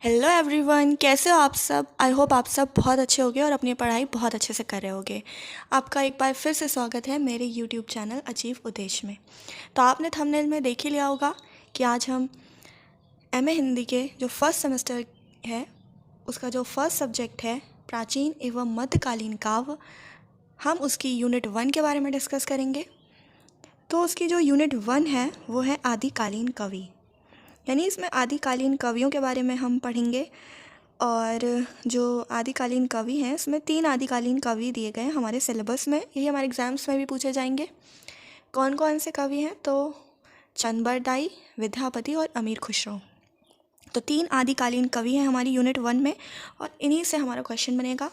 Hello everyone, कैसे हो आप सब। आई होप आप सब बहुत अच्छे होगे और अपनी पढ़ाई बहुत अच्छे से कर रहे होगे। आपका एक बार फिर से स्वागत है मेरे यूट्यूब चैनल अचीव उद्देश्य में। तो आपने थंबनेल में देख ही लिया होगा कि आज हम एमए हिंदी के जो फर्स्ट सेमेस्टर है उसका जो फर्स्ट सब्जेक्ट है प्राचीन एवं मध्यकालीन काव्य, हम उसकी यूनिट 1 के बारे में डिस्कस करेंगे। तो उसकी जो यूनिट 1 है वो है आदिकालीन कवि, यानी इसमें आदिकालीन कवियों के बारे में हम पढ़ेंगे। और जो आदिकालीन कवि हैं इसमें 3 आदिकालीन कवि दिए गए हैं हमारे सिलेबस में, यही हमारे एग्ज़ाम्स में भी पूछे जाएंगे। कौन कौन से कवि हैं? तो चंद बरदाई, विद्यापति और अमीर खुसरो। तो 3 आदिकालीन कवि हैं हमारी यूनिट 1 में और इन्हीं से हमारा क्वेश्चन बनेगा।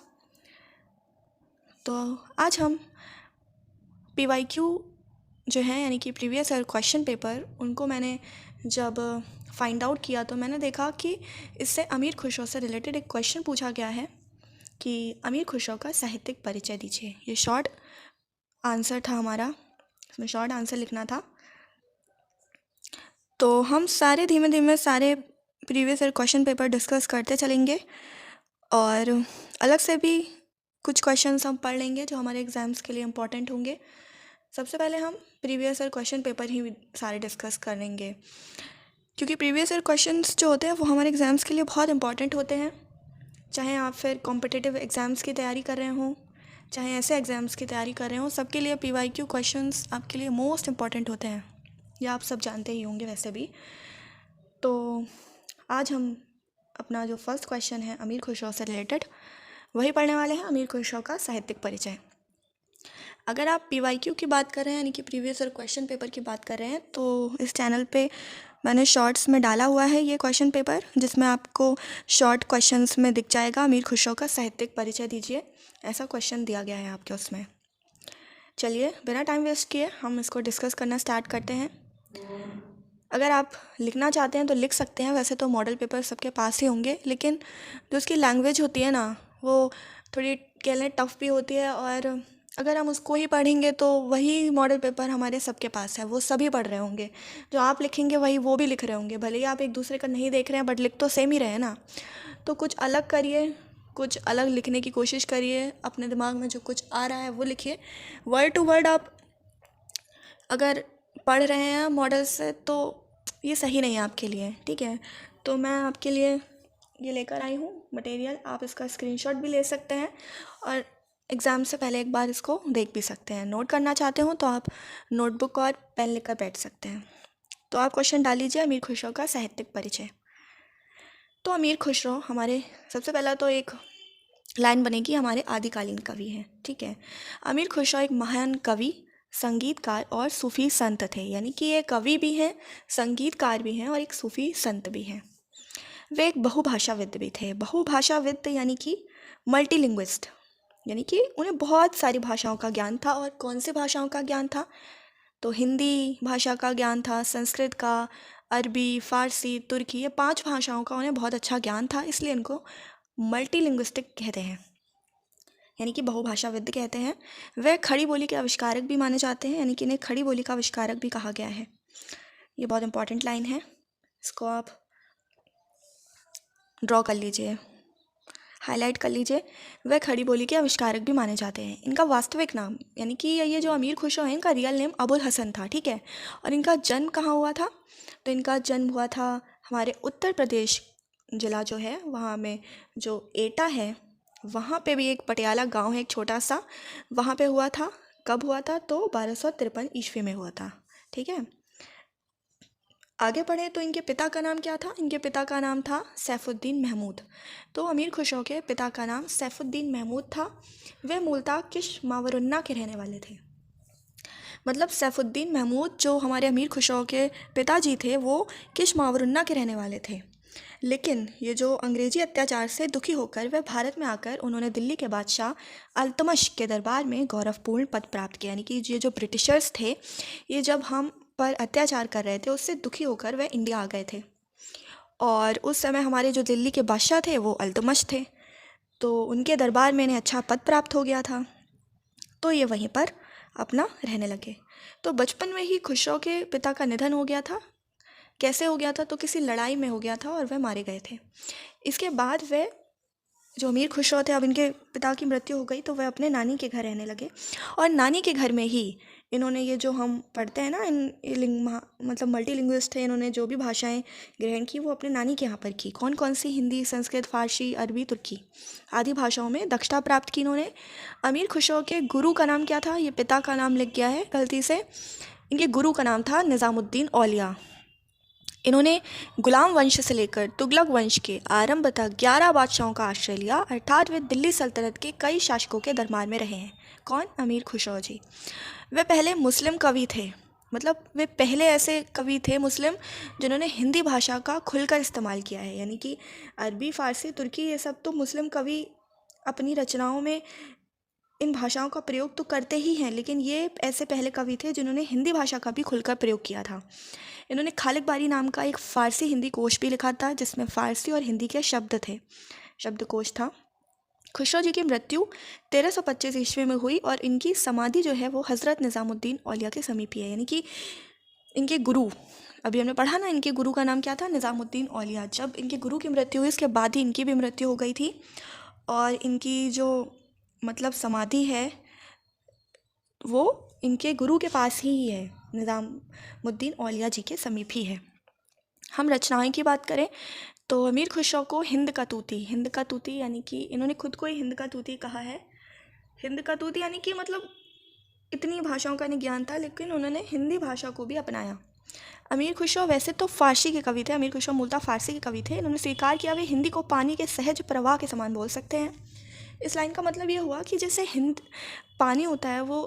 तो आज हम PYQ जो है यानी कि प्रीवियस ईयर क्वेश्चन पेपर, उनको मैंने जब फाइंड आउट किया तो मैंने देखा कि इससे अमीर खुसरो से रिलेटेड एक क्वेश्चन पूछा गया है कि अमीर खुसरो का साहित्यिक परिचय दीजिए। ये शॉर्ट आंसर था हमारा, इसमें शॉर्ट आंसर लिखना था। तो हम सारे धीमे धीमे सारे previous year question paper discuss करते चलेंगे और अलग से भी कुछ क्वेश्चंस हम पढ़ लेंगे जो हमारे एग्ज़ाम्स के लिए इम्पोर्टेंट होंगे। सबसे पहले हम प्रीवियस ईयर क्वेश्चन पेपर ही सारे डिस्कस करेंगे, क्योंकि प्रीवियस ईयर क्वेश्चंस जो होते हैं वो हमारे एग्ज़ाम्स के लिए बहुत इंपॉर्टेंट होते हैं। चाहे आप फिर कॉम्पिटिटिव एग्ज़ाम्स की तैयारी कर रहे हों, चाहे ऐसे एग्ज़ाम्स की तैयारी कर रहे हों, सबके लिए PYQ क्वेश्चंस आपके लिए मोस्ट इम्पॉर्टेंट होते हैं। ये आप सब जानते ही होंगे वैसे भी। तो आज हम अपना जो फर्स्ट क्वेश्चन है अमीर खुसरो से रिलेटेड वही पढ़ने वाले हैं, अमीर खुसरो का साहित्यिक परिचय। अगर आप PYQ की बात कर रहे हैं यानी कि प्रीवियस ईयर क्वेश्चन पेपर की बात कर रहे हैं, तो इस चैनल पे मैंने शॉर्ट्स में डाला हुआ है ये क्वेश्चन पेपर, जिसमें आपको शॉर्ट क्वेश्चंस में दिख जाएगा अमीर खुसरो का साहित्यिक परिचय दीजिए, ऐसा क्वेश्चन दिया गया है आपके उसमें। चलिए बिना टाइम वेस्ट किए हम इसको डिस्कस करना स्टार्ट करते हैं। अगर आप लिखना चाहते हैं तो लिख सकते हैं, वैसे तो मॉडल पेपर सबके पास ही होंगे, लेकिन जो उसकी लैंग्वेज होती है ना वो थोड़ी कह लें टफ़ भी होती है, और अगर हम उसको ही पढ़ेंगे तो वही मॉडल पेपर हमारे सबके पास है, वो सभी पढ़ रहे होंगे। जो आप लिखेंगे वही वो भी लिख रहे होंगे, भले ही आप एक दूसरे का नहीं देख रहे हैं बट लिख तो सेम ही रहे हैं ना। तो कुछ अलग करिए, कुछ अलग लिखने की कोशिश करिए, अपने दिमाग में जो कुछ आ रहा है वो लिखिए। वर्ड टू वर्ड आप अगर पढ़ रहे हैं मॉडल से तो ये सही नहीं है आपके लिए, ठीक है। तो मैं आपके लिए ये लेकर आई हूँ मटेरियल, आप इसका स्क्रीनशॉट भी ले सकते हैं और एग्ज़ाम से पहले एक बार इसको देख भी सकते हैं। नोट करना चाहते हो तो आप नोटबुक और पेन लेकर बैठ सकते हैं। तो आप क्वेश्चन डाल लीजिए, अमीर खुसरो का साहित्यिक परिचय। तो अमीर खुसरो हमारे, सबसे पहला तो एक लाइन बनेगी हमारे आदिकालीन कवि हैं, ठीक है। अमीर खुसरो एक महान कवि, संगीतकार और सूफी संत थे, यानी कि ये कवि भी हैं, संगीतकार भी हैं और एक सूफी संत भी हैं। वे एक बहुभाषाविद भी थे। बहुभाषाविद यानी कि मल्टीलिंग्विस्ट, यानी कि उन्हें बहुत सारी भाषाओं का ज्ञान था। और कौन सी भाषाओं का ज्ञान था? तो हिंदी भाषा का ज्ञान था, संस्कृत का, अरबी, फ़ारसी, तुर्की, ये 5 भाषाओं का उन्हें बहुत अच्छा ज्ञान था, इसलिए इनको मल्टीलिंग्विस्टिक कहते हैं, यानी कि बहुभाषाविद कहते हैं। वह खड़ी बोली के आविष्कारक भी माने जाते हैं, यानी कि इन्हें खड़ी बोली का आविष्कारक भी कहा गया है। ये बहुत इंपॉर्टेंट लाइन है, इसको आप ड्रॉ कर लीजिए, हाईलाइट कर लीजिए। वह खड़ी बोली के आविष्कारक भी माने जाते हैं। इनका वास्तविक नाम, यानी कि ये जो अमीर खुसरो हैं, इनका रियल नेम अबुल हसन था, ठीक है। और इनका जन्म कहाँ हुआ था? तो इनका जन्म हुआ था हमारे उत्तर प्रदेश ज़िला जो है वहाँ में, जो एटा है वहाँ पे भी एक पटियाला गांव है एक छोटा सा, वहाँ पे हुआ था। कब हुआ था? तो 1253 ईस्वी में हुआ था, ठीक है। आगे बढ़े तो इनके पिता का नाम क्या था? इनके पिता का नाम था सैफुद्दीन महमूद। तो अमीर खुसरो के पिता का नाम सैफुद्दीन महमूद था। वे मूलतः किश मावरुन्ना के रहने वाले थे। मतलब सैफुद्दीन महमूद जो हमारे अमीर खुसरो के पिताजी थे वो किश मावरुन्ना के रहने वाले थे, लेकिन ये जो अंग्रेजी अत्याचार से दुखी होकर वह भारत में आकर उन्होंने दिल्ली के बादशाह अल्तमश के दरबार में गौरवपूर्ण पद प्राप्त किया। यानी कि ये जो ब्रिटिशर्स थे, ये जब हम पर अत्याचार कर रहे थे उससे दुखी होकर वह इंडिया आ गए थे, और उस समय हमारे जो दिल्ली के बादशाह थे वो अल्तमश थे, तो उनके दरबार में इन्हें अच्छा पद प्राप्त हो गया था, तो ये वहीं पर अपना रहने लगे। तो बचपन में ही खुसरो के पिता का निधन हो गया था, कैसे हो गया था? तो किसी लड़ाई में हो गया था और वह मारे गए थे। इसके बाद वह जो अमीर खुसरो थे, अब इनके पिता की मृत्यु हो गई तो वह अपने नानी के घर रहने लगे, और नानी के घर में ही इन्होंने ये जो हम पढ़ते हैं ना, मतलब मल्टीलिंग्विस्ट थे, इन्होंने जो भी भाषाएं ग्रहण की वो अपने नानी के यहाँ पर की। कौन कौन सी? हिंदी, संस्कृत, फारसी, अरबी, तुर्की आदि भाषाओं में दक्षता प्राप्त की इन्होंने। अमीर खुसरो के गुरु का नाम क्या था? ये पिता का नाम लिख गया है गलती से। इनके गुरु का नाम था निज़ामुद्दीन औलिया। इन्होंने गुलाम वंश से लेकर तुगलक वंश के आरंभ तक 11 बादशाहों का आश्रय लिया, अर्थात वे दिल्ली सल्तनत के कई शासकों के दरबार में रहे हैं। कौन? अमीर खुसरो जी। वे पहले मुस्लिम कवि थे, मतलब वे पहले ऐसे कवि थे मुस्लिम जिन्होंने हिंदी भाषा का खुलकर इस्तेमाल किया है। यानी कि अरबी, फ़ारसी, तुर्की ये सब तो मुस्लिम कवि अपनी रचनाओं में इन भाषाओं का प्रयोग तो करते ही हैं, लेकिन ये ऐसे पहले कवि थे जिन्होंने हिंदी भाषा का भी खुलकर प्रयोग किया था। इन्होंने खालिक बारी नाम का एक फ़ारसी हिंदी कोश भी लिखा था, जिसमें फ़ारसी और हिंदी के शब्द थे, शब्दकोश था। खुसरो जी की मृत्यु 1325 ईस्वी में हुई, और इनकी समाधि जो है वो हज़रत निज़ामुद्दीन औलिया के समीप ही है। यानी कि इनके गुरु, अभी हमने पढ़ा ना, इनके गुरु का नाम क्या था? निज़ामुद्दीन औलिया। जब इनके गुरु की मृत्यु हुई उसके बाद ही इनकी भी मृत्यु हो गई थी, और इनकी जो मतलब समाधि है वो इनके गुरु के पास ही है, निज़ामुद्दीन औलिया जी के समीप ही है। हम रचनाएं की बात करें तो अमीर खुसरो को हिंद का तूती यानी कि इन्होंने खुद को ही हिंद का तूती कहा है। हिंद का तूती यानी कि मतलब इतनी भाषाओं का नहीं ज्ञान था, लेकिन उन्होंने हिंदी भाषा को भी अपनाया। अमीर खुसरो वैसे तो फ़ारसी के कवि थे, अमीर खुसरो मूलतः फ़ारसी के कवि थे। इन्होंने स्वीकार किया वे हिंदी को पानी के सहज प्रवाह के समान बोल सकते हैं। इस लाइन का मतलब ये हुआ कि जैसे पानी होता है वो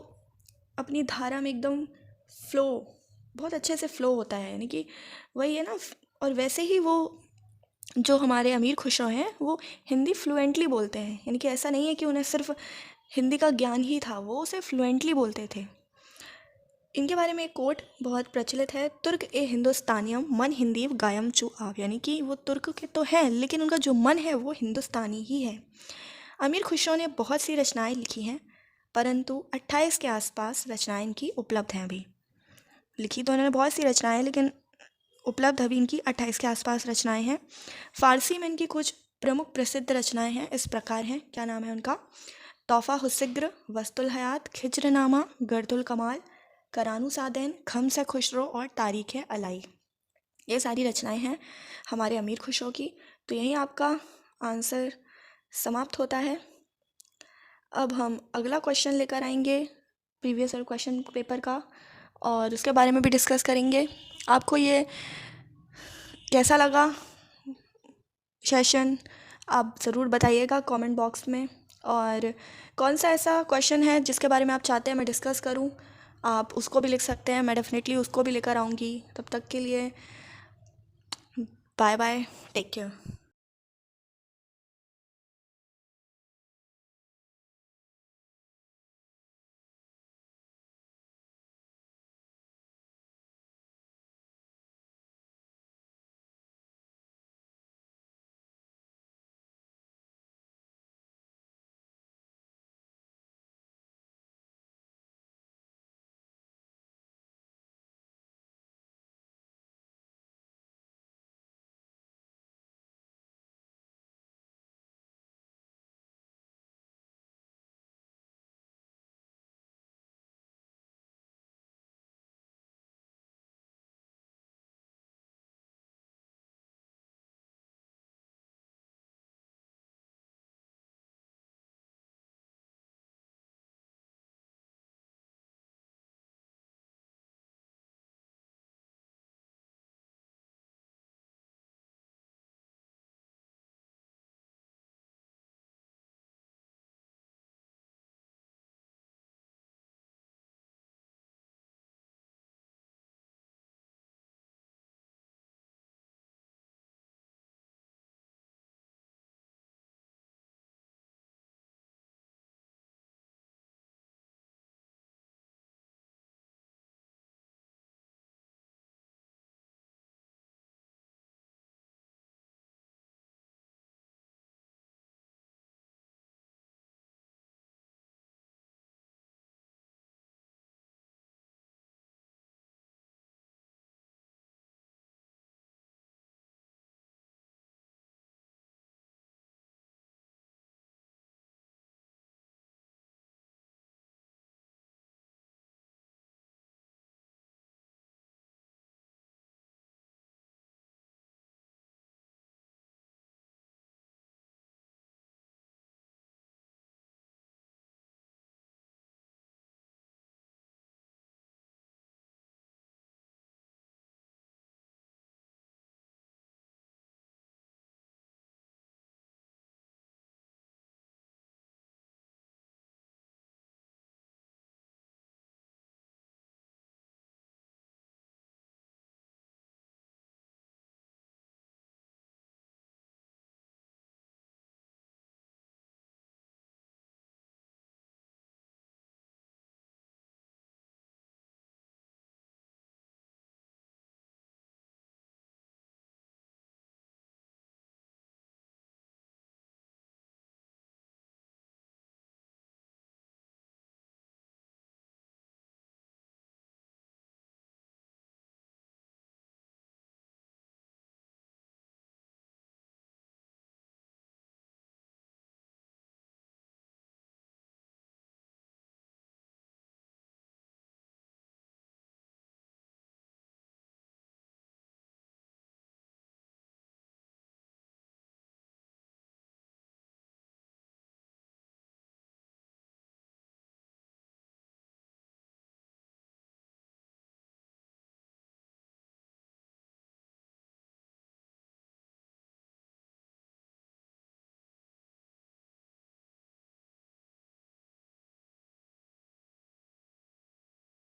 अपनी धारा में एकदम फ्लो, बहुत अच्छे से फ्लो होता है, यानी कि वही है ना। और वैसे ही वो जो हमारे अमीर खुसरो हैं वो हिंदी फ्लुएंटली बोलते हैं, यानी कि ऐसा नहीं है कि उन्हें सिर्फ हिंदी का ज्ञान ही था, वो उसे फ्लुएंटली बोलते थे। इनके बारे में एक कोट बहुत प्रचलित है, तुर्क ए हिंदुस्तानियम मन हिंदी गायम चू आव, यानी कि वो तुर्क के तो हैं लेकिन उनका जो मन है वो हिंदुस्तानी ही है। अमीर खुसरो ने बहुत सी रचनाएं लिखी हैं, परंतु 28 के आसपास रचनाएं इनकी उपलब्ध हैं। अभी लिखी तो उन्होंने बहुत सी रचनाएं, लेकिन उपलब्ध अभी इनकी 28 के आसपास रचनाएं हैं। फ़ारसी में इनकी कुछ प्रमुख प्रसिद्ध रचनाएं हैं, इस प्रकार हैं, क्या नाम है उनका? तोहफ़ा हुस्सिग्र, वस्तुल हयात, खिज्रनामा, गर्दुल कमाल, करानू सादैन, खम्स है खुसरो और तारीख़ है अलाई। ये सारी रचनाएं हैं हमारे अमीर खुसरो की। तो यहीं आपका आंसर समाप्त होता है। अब हम अगला क्वेश्चन लेकर आएंगे प्रीवियस ईयर क्वेश्चन पेपर का, और उसके बारे में भी डिस्कस करेंगे। आपको ये कैसा लगा सेशन आप ज़रूर बताइएगा कमेंट बॉक्स में, और कौन सा ऐसा क्वेश्चन है जिसके बारे में आप चाहते हैं मैं डिस्कस करूं, आप उसको भी लिख सकते हैं, मैं डेफिनेटली उसको भी लेकर आऊँगी। तब तक के लिए बाय बाय, टेक केयर।